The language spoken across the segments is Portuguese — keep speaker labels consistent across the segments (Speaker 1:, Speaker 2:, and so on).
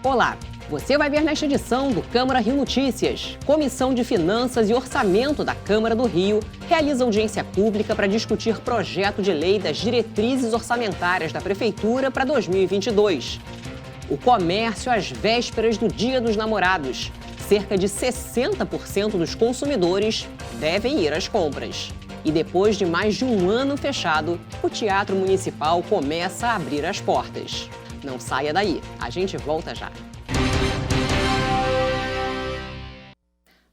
Speaker 1: Olá, você vai ver nesta edição do Câmara Rio Notícias. Comissão de Finanças e Orçamento da Câmara do Rio realiza audiência pública para discutir projeto de lei das diretrizes orçamentárias da Prefeitura para 2022. O comércio às vésperas do Dia dos Namorados. Cerca de 60% dos consumidores devem ir às compras. E depois de mais de um ano fechado, o Teatro Municipal começa a abrir as portas. Não saia daí, a gente volta já.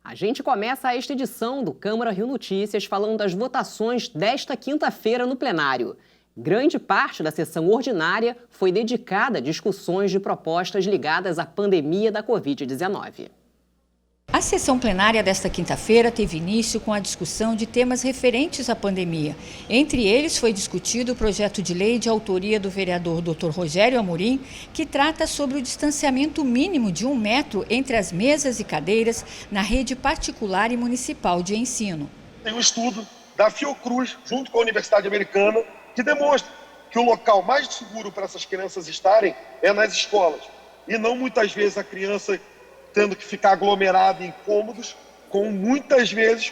Speaker 1: A gente começa esta edição do Câmara Rio Notícias falando das votações desta quinta-feira no plenário. Grande parte da sessão ordinária foi dedicada a discussões de propostas ligadas à pandemia da Covid-19.
Speaker 2: A sessão plenária desta quinta-feira teve início com a discussão de temas referentes à pandemia. Entre eles foi discutido o projeto de lei de autoria do vereador Dr. Rogério Amorim, que trata sobre o distanciamento mínimo de 1 metro entre as mesas e cadeiras na rede particular e municipal de ensino.
Speaker 3: Tem um estudo da Fiocruz, junto com a Universidade Americana, que demonstra que o local mais seguro para essas crianças estarem é nas escolas. E não muitas vezes a criança tendo que ficar aglomerada em cômodos, muitas vezes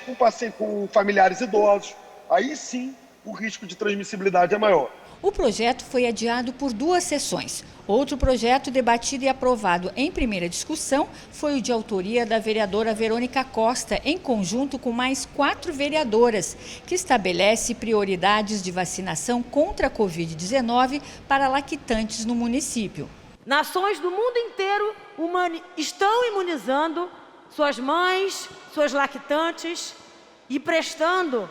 Speaker 3: com familiares idosos. Aí sim, o risco de transmissibilidade é maior.
Speaker 2: O projeto foi adiado por 2 sessões. Outro projeto debatido e aprovado em primeira discussão foi o de autoria da vereadora Verônica Costa, em conjunto com mais 4 vereadoras, que estabelece prioridades de vacinação contra a Covid-19 para lactantes no município.
Speaker 4: Nações do mundo inteiro estão imunizando suas mães, suas lactantes e prestando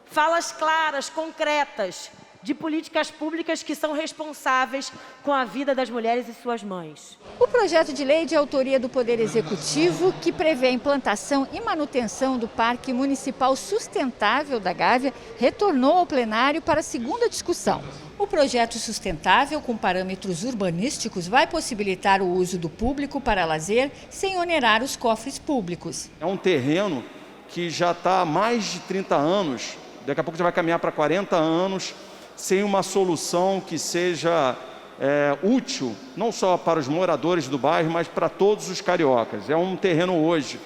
Speaker 4: falas claras, concretas, de políticas públicas que são responsáveis com a vida das mulheres e suas mães.
Speaker 2: O projeto de lei de autoria do Poder Executivo, que prevê a implantação e manutenção do Parque Municipal Sustentável da Gávea, retornou ao plenário para a segunda discussão. O projeto sustentável, com parâmetros urbanísticos, vai possibilitar o uso do público para lazer sem onerar os cofres públicos.
Speaker 5: É um terreno que já está há mais de 30 anos, daqui a pouco já vai caminhar para 40 anos, sem uma solução que seja útil, não só para os moradores do bairro, mas para todos os cariocas. É um terreno hoje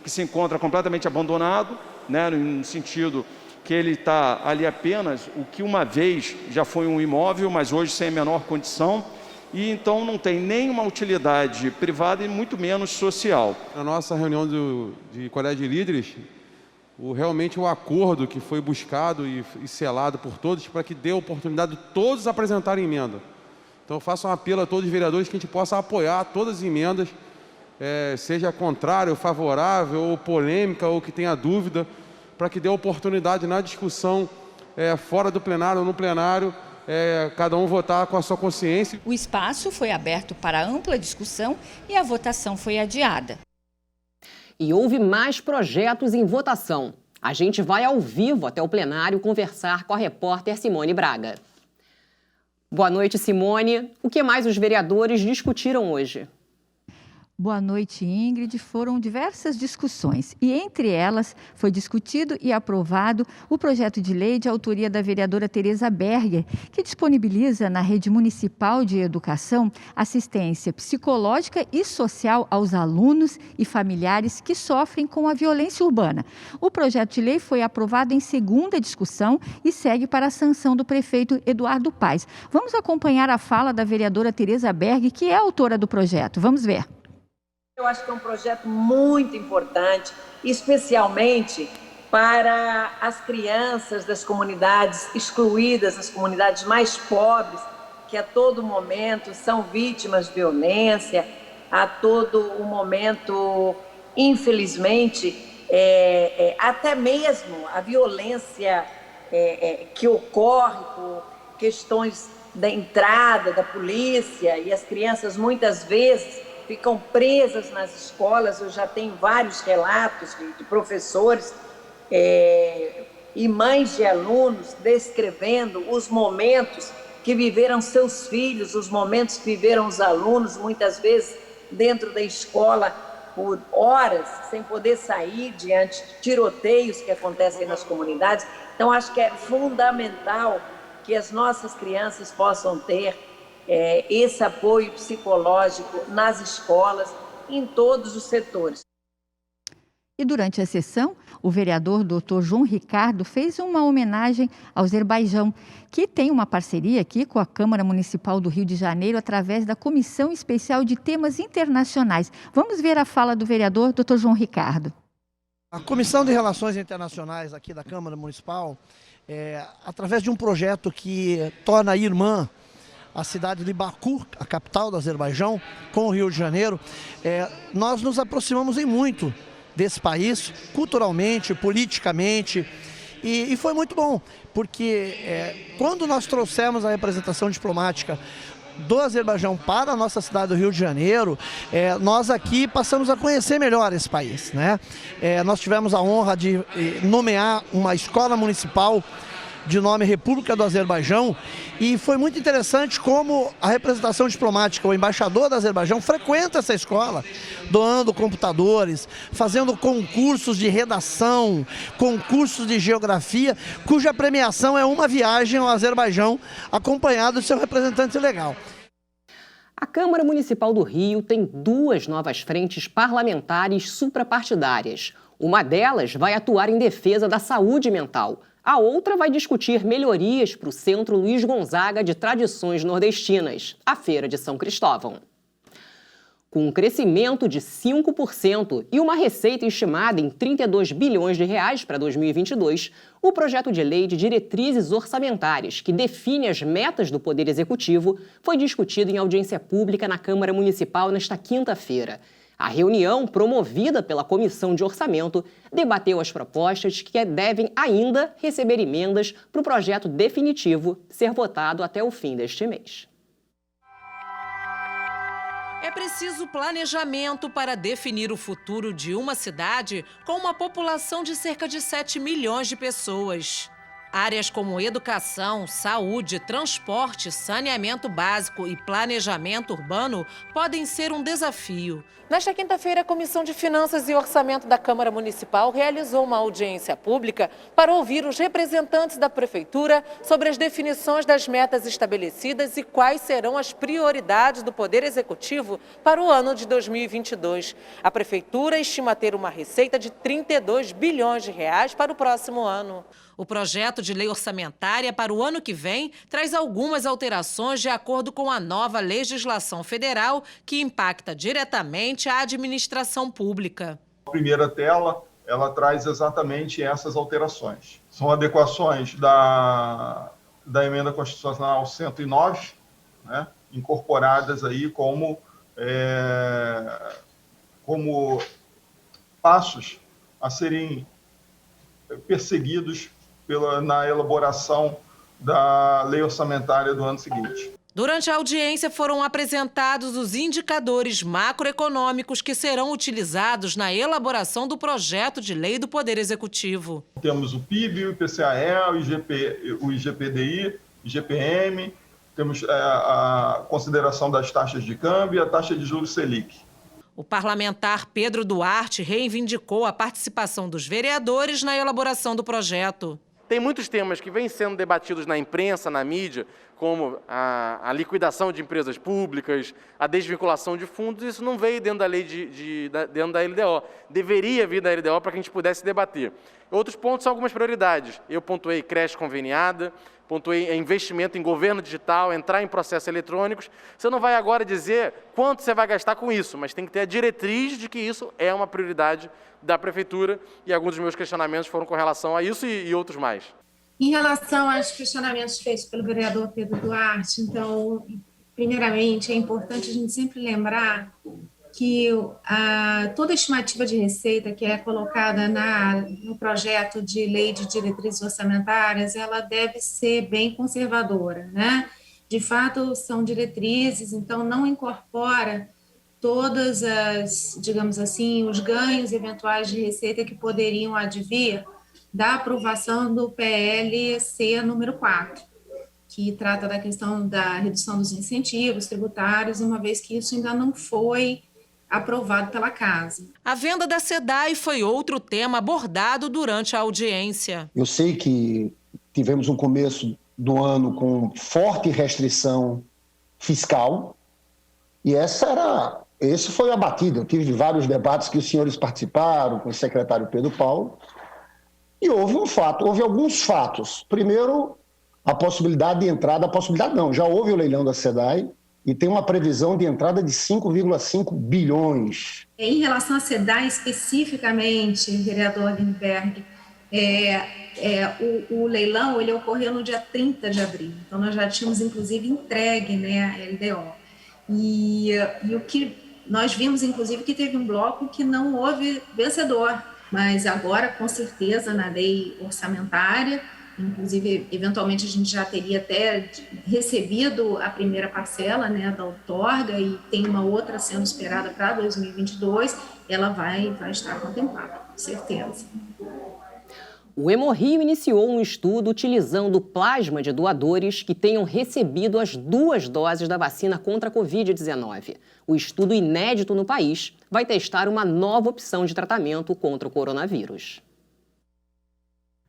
Speaker 5: que se encontra completamente abandonado, né, no sentido que ele está ali apenas o que uma vez já foi um imóvel, mas hoje sem a menor condição, e então não tem nenhuma utilidade privada e muito menos social.
Speaker 6: Na nossa reunião de colégio de líderes, realmente o acordo que foi buscado e selado por todos para que dê a oportunidade de todos apresentarem emenda. Então eu faço um apelo a todos os vereadores que a gente possa apoiar todas as emendas, seja contrário, favorável, ou polêmica, ou que tenha dúvida, para que dê oportunidade na discussão fora do plenário ou no plenário, cada um votar com a sua consciência.
Speaker 2: O espaço foi aberto para ampla discussão e a votação foi adiada.
Speaker 1: E houve mais projetos em votação. A gente vai ao vivo até o plenário conversar com a repórter Simone Braga. Boa noite, Simone. O que mais os vereadores discutiram hoje?
Speaker 2: Boa noite, Ingrid. Foram diversas discussões e, entre elas, foi discutido e aprovado o projeto de lei de autoria da vereadora Tereza Berger, que disponibiliza na rede municipal de educação assistência psicológica e social aos alunos e familiares que sofrem com a violência urbana. O projeto de lei foi aprovado em segunda discussão e segue para a sanção do prefeito Eduardo Paes. Vamos acompanhar a fala da vereadora Tereza Berger, que é autora do projeto. Vamos ver.
Speaker 7: Eu acho que é um projeto muito importante, especialmente para as crianças das comunidades excluídas, as comunidades mais pobres, que a todo momento são vítimas de violência, a todo o momento, infelizmente, até mesmo a violência que ocorre por questões da entrada da polícia, e as crianças muitas vezes ficam presas nas escolas. Eu já tenho vários relatos de professores e mães de alunos descrevendo os momentos que viveram seus filhos, os momentos que viveram os alunos, muitas vezes dentro da escola por horas, sem poder sair diante de tiroteios que acontecem nas comunidades. Então, acho que é fundamental que as nossas crianças possam ter esse apoio psicológico nas escolas, em todos os setores.
Speaker 2: E durante a sessão, o vereador Dr. João Ricardo fez uma homenagem ao Azerbaijão, que tem uma parceria aqui com a Câmara Municipal do Rio de Janeiro através da Comissão Especial de Temas Internacionais. Vamos ver a fala do vereador Dr. João Ricardo.
Speaker 8: A Comissão de Relações Internacionais aqui da Câmara Municipal, através de um projeto que torna irmã a cidade de Baku, a capital do Azerbaijão, com o Rio de Janeiro, nós nos aproximamos em muito desse país, culturalmente, politicamente, e foi muito bom, porque quando nós trouxemos a representação diplomática do Azerbaijão para a nossa cidade do Rio de Janeiro, nós aqui passamos a conhecer melhor esse país, né? Nós tivemos a honra de nomear uma escola municipal de nome República do Azerbaijão, e foi muito interessante como a representação diplomática, o embaixador do Azerbaijão frequenta essa escola, doando computadores, fazendo concursos de redação, concursos de geografia, cuja premiação é uma viagem ao Azerbaijão acompanhado de seu representante legal.
Speaker 1: A Câmara Municipal do Rio tem 2 novas frentes parlamentares suprapartidárias. Uma delas vai atuar em defesa da saúde mental. A outra vai discutir melhorias para o Centro Luiz Gonzaga de Tradições Nordestinas, a Feira de São Cristóvão. Com um crescimento de 5% e uma receita estimada em 32 bilhões de reais para 2022, o projeto de lei de diretrizes orçamentárias, que define as metas do Poder Executivo, foi discutido em audiência pública na Câmara Municipal nesta quinta-feira. A reunião, promovida pela Comissão de Orçamento, debateu as propostas que devem ainda receber emendas para o projeto definitivo ser votado até o fim deste mês.
Speaker 9: É preciso planejamento para definir o futuro de uma cidade com uma população de cerca de 7 milhões de pessoas. Áreas como educação, saúde, transporte, saneamento básico e planejamento urbano podem ser um desafio. Nesta quinta-feira, a Comissão de Finanças e Orçamento da Câmara Municipal realizou uma audiência pública para ouvir os representantes da Prefeitura sobre as definições das metas estabelecidas e quais serão as prioridades do Poder Executivo para o ano de 2022. A Prefeitura estima ter uma receita de 32 bilhões de reais para o próximo ano. O projeto de lei orçamentária para o ano que vem traz algumas alterações de acordo com a nova legislação federal que impacta diretamente a administração pública.
Speaker 10: A primeira tela, ela traz exatamente essas alterações. São adequações da Emenda Constitucional 109, né, incorporadas aí como passos a serem perseguidos na elaboração da lei orçamentária do ano seguinte.
Speaker 9: Durante a audiência foram apresentados os indicadores macroeconômicos que serão utilizados na elaboração do projeto de lei do Poder Executivo.
Speaker 10: Temos o PIB, o IPCA-E, o IGPDI, IGPM, temos a consideração das taxas de câmbio e a taxa de juros Selic.
Speaker 9: O parlamentar Pedro Duarte reivindicou a participação dos vereadores na elaboração do projeto.
Speaker 11: Tem muitos temas que vêm sendo debatidos na imprensa, na mídia, como a liquidação de empresas públicas, a desvinculação de fundos. Isso não veio dentro da lei dentro da LDO. Deveria vir da LDO para que a gente pudesse debater. Outros pontos são algumas prioridades. Eu pontuei creche conveniada, pontuei investimento em governo digital, entrar em processos eletrônicos. Você não vai agora dizer quanto você vai gastar com isso, mas tem que ter a diretriz de que isso é uma prioridade da Prefeitura, e alguns dos meus questionamentos foram com relação a isso e outros mais.
Speaker 12: Em relação aos questionamentos feitos pelo vereador Pedro Duarte, então, primeiramente, é importante a gente sempre lembrar que toda estimativa de receita que é colocada no projeto de lei de diretrizes orçamentárias, ela deve ser bem conservadora, né? De fato, são diretrizes, então não incorpora todas as, digamos assim, os ganhos eventuais de receita que poderiam advir da aprovação do PLC número 4, que trata da questão da redução dos incentivos tributários, uma vez que isso ainda não foi aprovado pela Casa.
Speaker 9: A venda da SEDAI foi outro tema abordado durante a audiência.
Speaker 13: Eu sei que tivemos um começo do ano com forte restrição fiscal, e esse foi abatido. Eu tive vários debates que os senhores participaram com o secretário Pedro Paulo, e houve alguns fatos. Primeiro, a possibilidade de entrada, já houve o leilão da SEDAI, e tem uma previsão de entrada de 5,5 bilhões.
Speaker 12: Em relação à SEDAI especificamente, vereador Lindbergh, o leilão ele ocorreu no dia 30 de abril, então nós já tínhamos inclusive entregue, né, a LDO. E o que nós vimos, inclusive, que teve um bloco que não houve vencedor, mas agora, com certeza, na lei orçamentária, inclusive, eventualmente, a gente já teria até recebido a primeira parcela, né, da outorga, e tem uma outra sendo esperada para 2022, ela vai estar contemplada, com certeza.
Speaker 1: O Hemorrio iniciou um estudo utilizando plasma de doadores que tenham recebido as 2 doses da vacina contra a Covid-19. O estudo, inédito no país, vai testar uma nova opção de tratamento contra o coronavírus.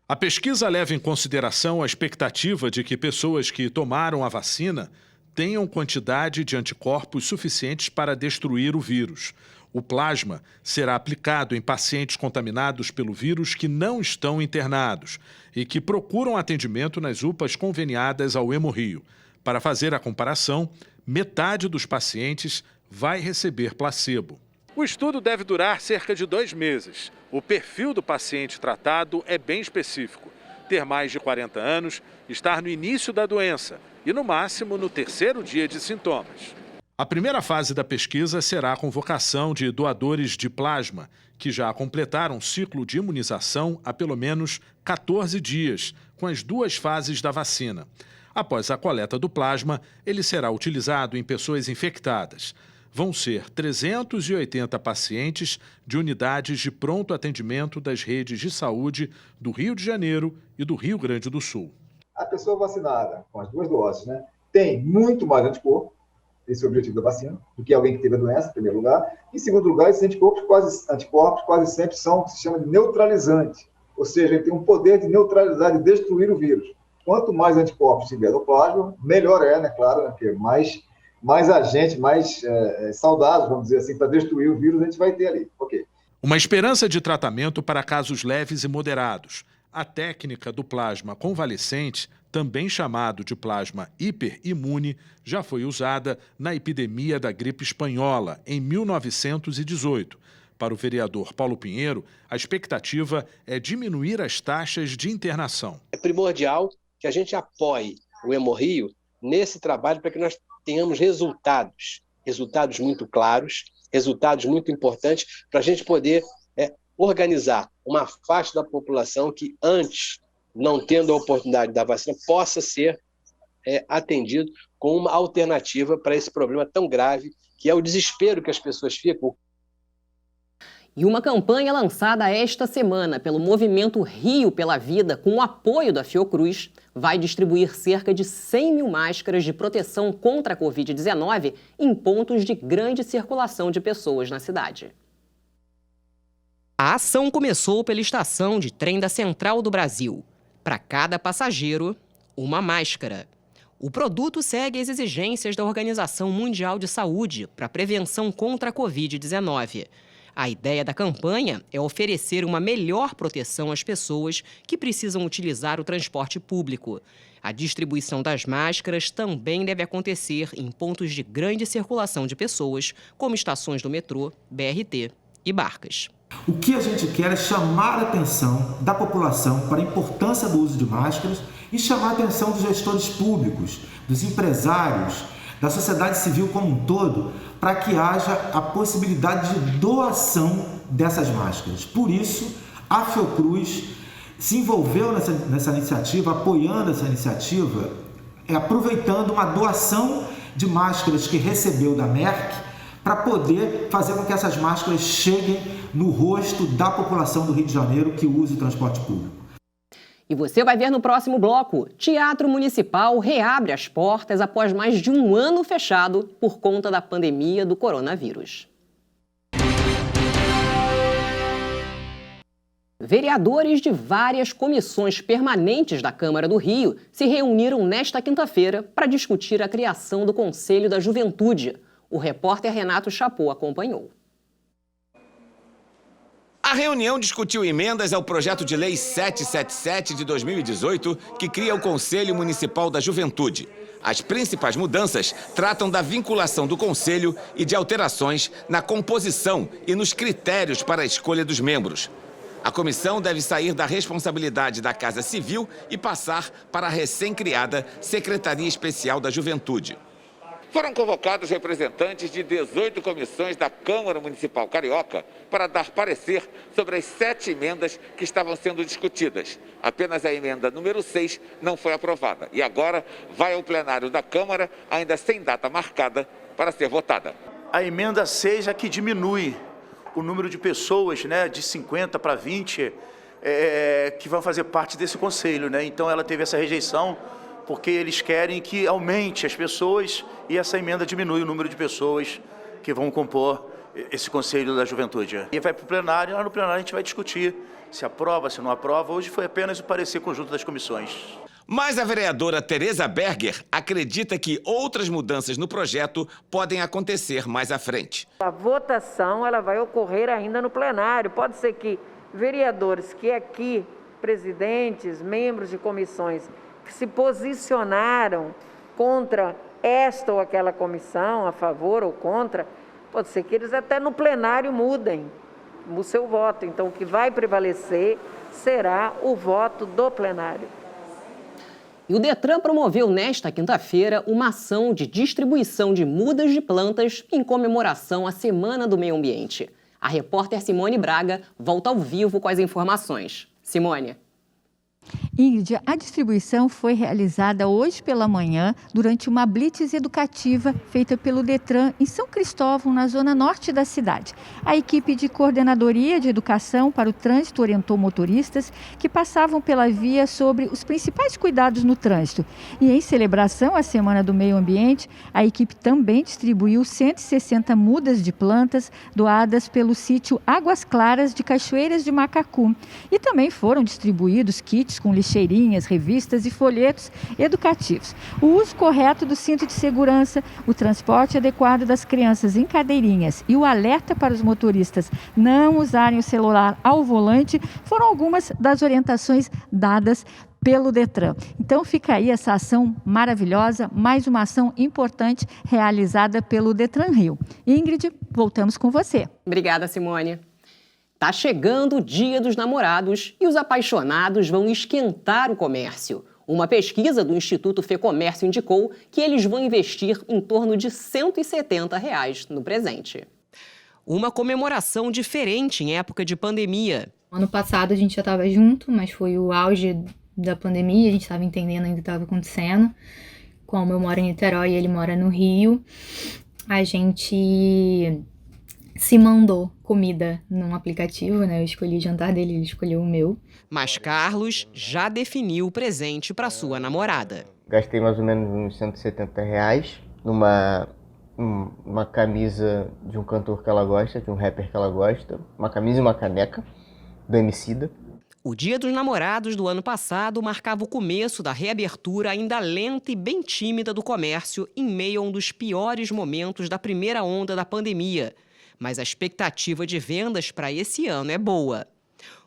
Speaker 14: A pesquisa leva em consideração a expectativa de que pessoas que tomaram a vacina tenham quantidade de anticorpos suficientes para destruir o vírus. O plasma será aplicado em pacientes contaminados pelo vírus que não estão internados e que procuram atendimento nas UPAs conveniadas ao Hemorrio. Para fazer a comparação, metade dos pacientes vai receber placebo. O estudo deve durar cerca de 2 meses. O perfil do paciente tratado é bem específico. Ter mais de 40 anos, estar no início da doença e, no máximo, no 3º dia de sintomas. A primeira fase da pesquisa será a convocação de doadores de plasma, que já completaram um ciclo de imunização há pelo menos 14 dias, com as 2 fases da vacina. Após a coleta do plasma, ele será utilizado em pessoas infectadas. Vão ser 380 pacientes de unidades de pronto atendimento das redes de saúde do Rio de Janeiro e do Rio Grande do Sul.
Speaker 15: A pessoa vacinada com as 2 doses, né, tem muito mais anticorpo, esse é o objetivo da vacina, do que alguém que teve a doença, em primeiro lugar. Em segundo lugar, esses anticorpos quase sempre são o que se chama de neutralizante, ou seja, ele tem um poder de neutralizar, de destruir o vírus. Quanto mais anticorpos tiver no plasma, melhor né, claro, né, porque mais agente, mais saudável, vamos dizer assim, para destruir o vírus, a gente vai ter ali. Ok.
Speaker 14: Uma esperança de tratamento para casos leves e moderados. A técnica do plasma convalescente, também chamado de plasma hiperimune, já foi usada na epidemia da gripe espanhola, em 1918. Para o vereador Paulo Pinheiro, a expectativa é diminuir as taxas de internação.
Speaker 16: É primordial que a gente apoie o Hemorrio nesse trabalho para que nós tenhamos resultados muito claros, resultados muito importantes, para a gente poder organizar uma faixa da população que antes, não tendo a oportunidade da vacina, possa ser atendido com uma alternativa para esse problema tão grave, que é o desespero que as pessoas ficam.
Speaker 1: E uma campanha lançada esta semana pelo Movimento Rio pela Vida, com o apoio da Fiocruz, vai distribuir cerca de 100 mil máscaras de proteção contra a Covid-19 em pontos de grande circulação de pessoas na cidade. A ação começou pela estação de trem da Central do Brasil. Para cada passageiro, uma máscara. O produto segue as exigências da Organização Mundial de Saúde para a prevenção contra a Covid-19. A ideia da campanha é oferecer uma melhor proteção às pessoas que precisam utilizar o transporte público. A distribuição das máscaras também deve acontecer em pontos de grande circulação de pessoas, como estações do metrô, BRT e barcas.
Speaker 17: O que a gente quer é chamar a atenção da população para a importância do uso de máscaras e chamar a atenção dos gestores públicos, dos empresários, da sociedade civil como um todo, para que haja a possibilidade de doação dessas máscaras. Por isso, a Fiocruz se envolveu nessa iniciativa, apoiando essa iniciativa, aproveitando uma doação de máscaras que recebeu da Merck, para poder fazer com que essas máscaras cheguem no rosto da população do Rio de Janeiro que usa o transporte público.
Speaker 1: E você vai ver no próximo bloco, Teatro Municipal reabre as portas após mais de um ano fechado por conta da pandemia do coronavírus. Vereadores de várias comissões permanentes da Câmara do Rio se reuniram nesta quinta-feira para discutir a criação do Conselho da Juventude. O repórter Renato Chapô acompanhou.
Speaker 18: A reunião discutiu emendas ao projeto de lei 777 de 2018, que cria o Conselho Municipal da Juventude. As principais mudanças tratam da vinculação do Conselho e de alterações na composição e nos critérios para a escolha dos membros. A comissão deve sair da responsabilidade da Casa Civil e passar para a recém-criada Secretaria Especial da Juventude. Foram convocados representantes de 18 comissões da Câmara Municipal Carioca para dar parecer sobre as 7 emendas que estavam sendo discutidas. Apenas a emenda número 6 não foi aprovada e agora vai ao plenário da Câmara, ainda sem data marcada, para ser votada.
Speaker 19: A emenda 6 é que diminui o número de pessoas, né, de 50 para 20 que vão fazer parte desse conselho, né? Então ela teve essa rejeição porque eles querem que aumente as pessoas e essa emenda diminui o número de pessoas que vão compor esse Conselho da Juventude. E vai para o plenário, lá no plenário a gente vai discutir se aprova, se não aprova. Hoje foi apenas o parecer conjunto das comissões.
Speaker 18: Mas a vereadora Tereza Berger acredita que outras mudanças no projeto podem acontecer mais à frente.
Speaker 20: A votação ela vai ocorrer ainda no plenário. Pode ser que vereadores que aqui, presidentes, membros de comissões, que se posicionaram contra esta ou aquela comissão, a favor ou contra, pode ser que eles até no plenário mudem o seu voto. Então, o que vai prevalecer será o voto do plenário.
Speaker 1: E o Detran promoveu nesta quinta-feira uma ação de distribuição de mudas de plantas em comemoração à Semana do Meio Ambiente. A repórter Simone Braga volta ao vivo com as informações. Simone.
Speaker 2: Ingrid, a distribuição foi realizada hoje pela manhã durante uma blitz educativa feita pelo Detran em São Cristóvão, na zona norte da cidade. A equipe de coordenadoria de educação para o trânsito orientou motoristas que passavam pela via sobre os principais cuidados no trânsito. E em celebração à Semana do Meio Ambiente, a equipe também distribuiu 160 mudas de plantas doadas pelo sítio Águas Claras de Cachoeiras de Macacu. E também foram distribuídos kits com lixeirinhas, revistas e folhetos educativos. O uso correto do cinto de segurança, o transporte adequado das crianças em cadeirinhas e o alerta para os motoristas não usarem o celular ao volante foram algumas das orientações dadas pelo Detran. Então fica aí essa ação maravilhosa, mais uma ação importante realizada pelo Detran Rio. Ingrid, voltamos com você.
Speaker 1: Obrigada, Simone. Tá chegando o Dia dos Namorados e os apaixonados vão esquentar o comércio. Uma pesquisa do Instituto Fecomércio indicou que eles vão investir em torno de R$ 170 no presente. Uma comemoração diferente em época de pandemia.
Speaker 21: Ano passado a gente já estava junto, mas foi o auge da pandemia, a gente estava entendendo ainda o que estava acontecendo. Como eu moro em Niterói e ele mora no Rio, a gente se mandou comida num aplicativo, né? Eu escolhi o jantar dele, ele escolheu o meu.
Speaker 1: Mas Carlos já definiu o presente para sua namorada.
Speaker 22: Gastei mais ou menos uns R$170 numa camisa de um cantor que ela gosta, de um rapper que ela gosta, uma camisa e uma caneca do Emicida.
Speaker 1: O Dia dos Namorados do ano passado marcava o começo da reabertura ainda lenta e bem tímida do comércio em meio a um dos piores momentos da primeira onda da pandemia. Mas a expectativa de vendas para esse ano é boa.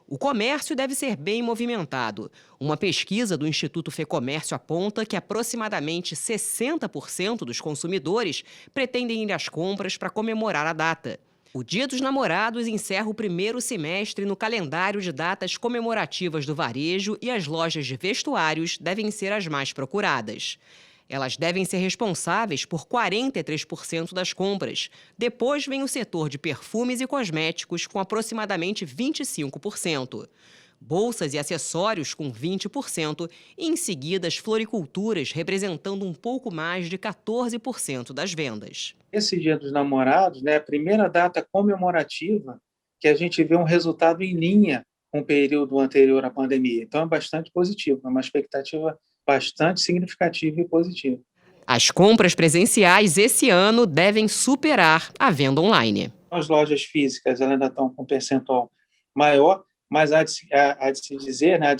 Speaker 1: O comércio deve ser bem movimentado. Uma pesquisa do Instituto Fecomércio aponta que aproximadamente 60% dos consumidores pretendem ir às compras para comemorar a data. O Dia dos Namorados encerra o primeiro semestre no calendário de datas comemorativas do varejo e as lojas de vestuários devem ser as mais procuradas. Elas devem ser responsáveis por 43% das compras. Depois vem o setor de perfumes e cosméticos, com aproximadamente 25%. Bolsas e acessórios, com 20%. E, em seguida, as floriculturas, representando um pouco mais de 14% das vendas.
Speaker 23: Esse Dia dos Namorados, né, é a primeira data comemorativa que a gente vê um resultado em linha com o período anterior à pandemia. Então, é bastante positivo, é uma expectativa bastante significativa e positiva.
Speaker 1: As compras presenciais esse ano devem superar a venda online.
Speaker 23: As lojas físicas elas ainda estão com um percentual maior, mas há de se dizer, né,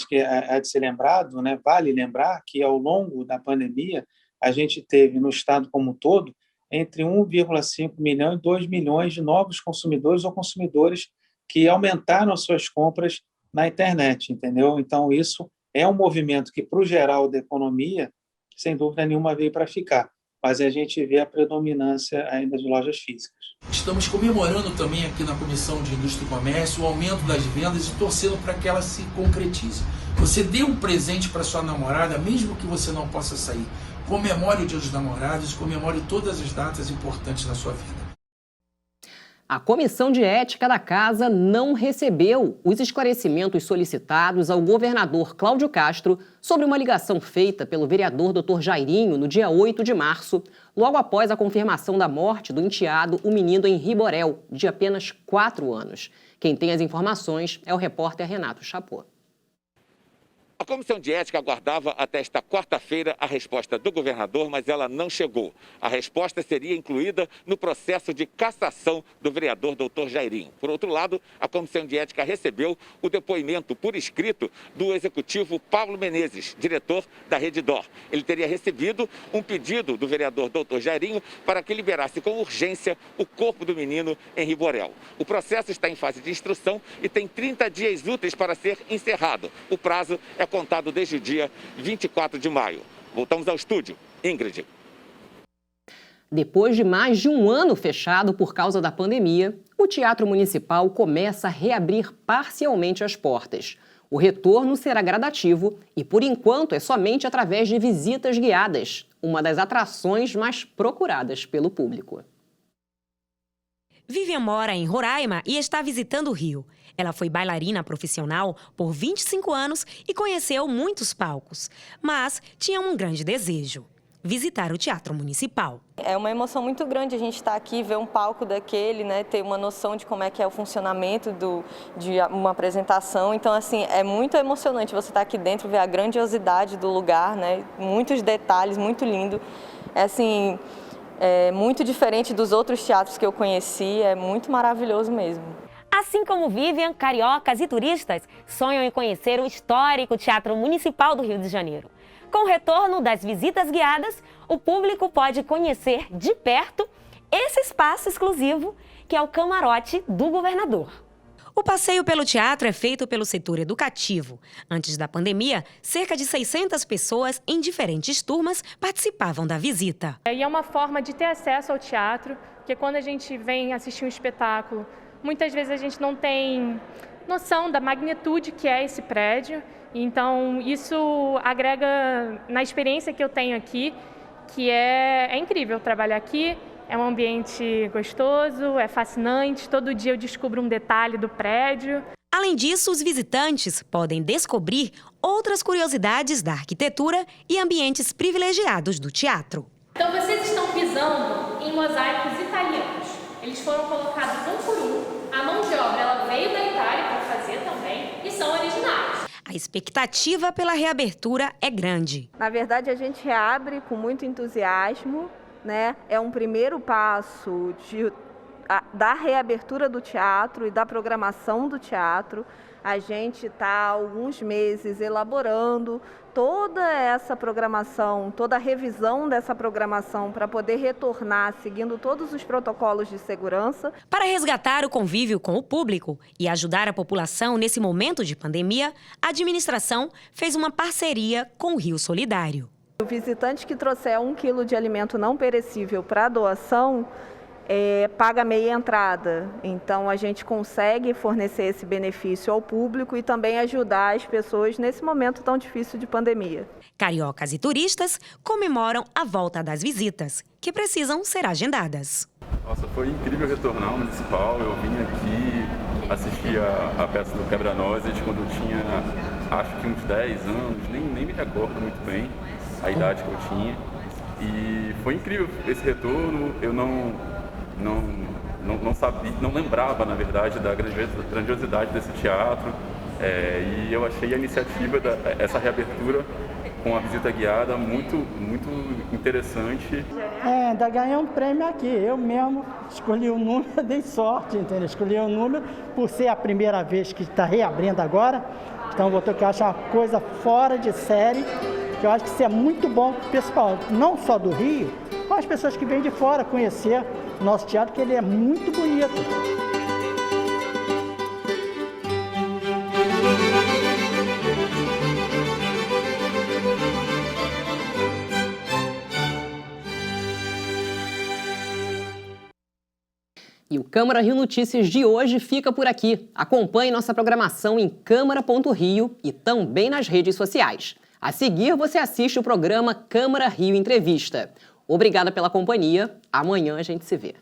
Speaker 23: há de ser lembrado, né, vale lembrar que ao longo da pandemia a gente teve no estado como um todo entre 1,5 milhão e 2 milhões de novos consumidores ou consumidores que aumentaram as suas compras na internet, entendeu? Então, isso é um movimento que, para o geral da economia, sem dúvida nenhuma veio para ficar, mas a gente vê a predominância ainda de lojas físicas.
Speaker 3: Estamos comemorando também aqui na Comissão de Indústria e Comércio o aumento das vendas e torcendo para que ela se concretize. Você dê um presente para sua namorada, mesmo que você não possa sair. Comemore o Dia dos Namorados, comemore todas as datas importantes na sua vida.
Speaker 1: A Comissão de Ética da Casa não recebeu os esclarecimentos solicitados ao governador Cláudio Castro sobre uma ligação feita pelo vereador Dr. Jairinho no dia 8 de março, logo após a confirmação da morte do enteado, o menino Henri Borel, de apenas 4 anos. Quem tem as informações é o repórter Renato Chapô.
Speaker 18: A Comissão de Ética aguardava até esta quarta-feira a resposta do governador, mas ela não chegou. A resposta seria incluída no processo de cassação do vereador Dr. Jairinho. Por outro lado, a Comissão de Ética recebeu o depoimento por escrito do executivo Paulo Menezes, diretor da Rede D'Or. Ele teria recebido um pedido do vereador Dr. Jairinho para que liberasse com urgência o corpo do menino Henri Borel. O processo está em fase de instrução e tem 30 dias úteis para ser encerrado. O prazo é contado desde o dia 24 de maio. Voltamos ao estúdio. Ingrid.
Speaker 1: Depois de mais de um ano fechado por causa da pandemia, o Teatro Municipal começa a reabrir parcialmente as portas. O retorno será gradativo e, por enquanto, é somente através de visitas guiadas, uma das atrações mais procuradas pelo público.
Speaker 4: Vivian mora em Roraima e está visitando o Rio. Ela foi bailarina profissional por 25 anos e conheceu muitos palcos, mas tinha um grande desejo: visitar o Teatro Municipal.
Speaker 5: É uma emoção muito grande a gente estar aqui, ver um palco daquele, né, ter uma noção de como é que é o funcionamento de uma apresentação. Então, assim, é muito emocionante você estar aqui dentro, ver a grandiosidade do lugar, né, muitos detalhes, muito lindo. É assim, é muito diferente dos outros teatros que eu conheci, é muito maravilhoso mesmo.
Speaker 4: Assim como Vivian, cariocas e turistas sonham em conhecer o histórico Teatro Municipal do Rio de Janeiro. Com o retorno das visitas guiadas, o público pode conhecer de perto esse espaço exclusivo que é o camarote do governador. O passeio pelo teatro é feito pelo setor educativo. Antes da pandemia, cerca de 600 pessoas em diferentes turmas participavam da visita.
Speaker 24: E é uma forma de ter acesso ao teatro, porque quando a gente vem assistir um espetáculo, muitas vezes a gente não tem noção da magnitude que é esse prédio. Então, isso agrega na experiência que eu tenho aqui, que é incrível trabalhar aqui. É um ambiente gostoso, é fascinante, todo dia eu descubro um detalhe do prédio.
Speaker 4: Além disso, os visitantes podem descobrir outras curiosidades da arquitetura e ambientes privilegiados do teatro.
Speaker 24: Então, vocês estão pisando em mosaicos italianos. Eles foram colocados um por um. A mão de obra ela veio da Itália para fazer também e são originais.
Speaker 4: A expectativa pela reabertura é grande.
Speaker 5: Na verdade, a gente reabre com muito entusiasmo, né? É um primeiro passo da reabertura do teatro e da programação do teatro. A gente está há alguns meses elaborando toda essa programação, toda a revisão dessa programação para poder retornar seguindo todos os protocolos de segurança.
Speaker 4: Para resgatar o convívio com o público e ajudar a população nesse momento de pandemia, a administração fez uma parceria com o Rio Solidário.
Speaker 5: O visitante que trouxer 1 quilo de alimento não perecível para doação paga meia entrada. Então, a gente consegue fornecer esse benefício ao público e também ajudar as pessoas nesse momento tão difícil de pandemia.
Speaker 4: Cariocas e turistas comemoram a volta das visitas, que precisam ser agendadas.
Speaker 25: Nossa, foi incrível retornar ao Municipal. Eu vim aqui assistir a peça do Quebra-Nozes quando eu tinha, acho que uns 10 anos, nem me recordo muito bem a idade que eu tinha. E foi incrível esse retorno. Eu não sabia, não lembrava, na verdade, da grandiosidade desse teatro. E eu achei a iniciativa, essa reabertura, com a visita guiada muito interessante.
Speaker 6: Ainda ganhei um prêmio aqui. Eu mesmo escolhi o número, dei sorte, entendeu? Escolhi o número por ser a primeira vez que está reabrindo agora. Então vou ter que achar uma coisa fora de série, que eu acho que isso é muito bom para o pessoal, não só do Rio, mas as pessoas que vêm de fora conhecer o nosso teatro, que ele é muito bonito.
Speaker 1: E o Câmara Rio Notícias de hoje fica por aqui. Acompanhe nossa programação em câmara.rio e também nas redes sociais. A seguir, você assiste o programa Câmara Rio Entrevista. Obrigada pela companhia. Amanhã a gente se vê.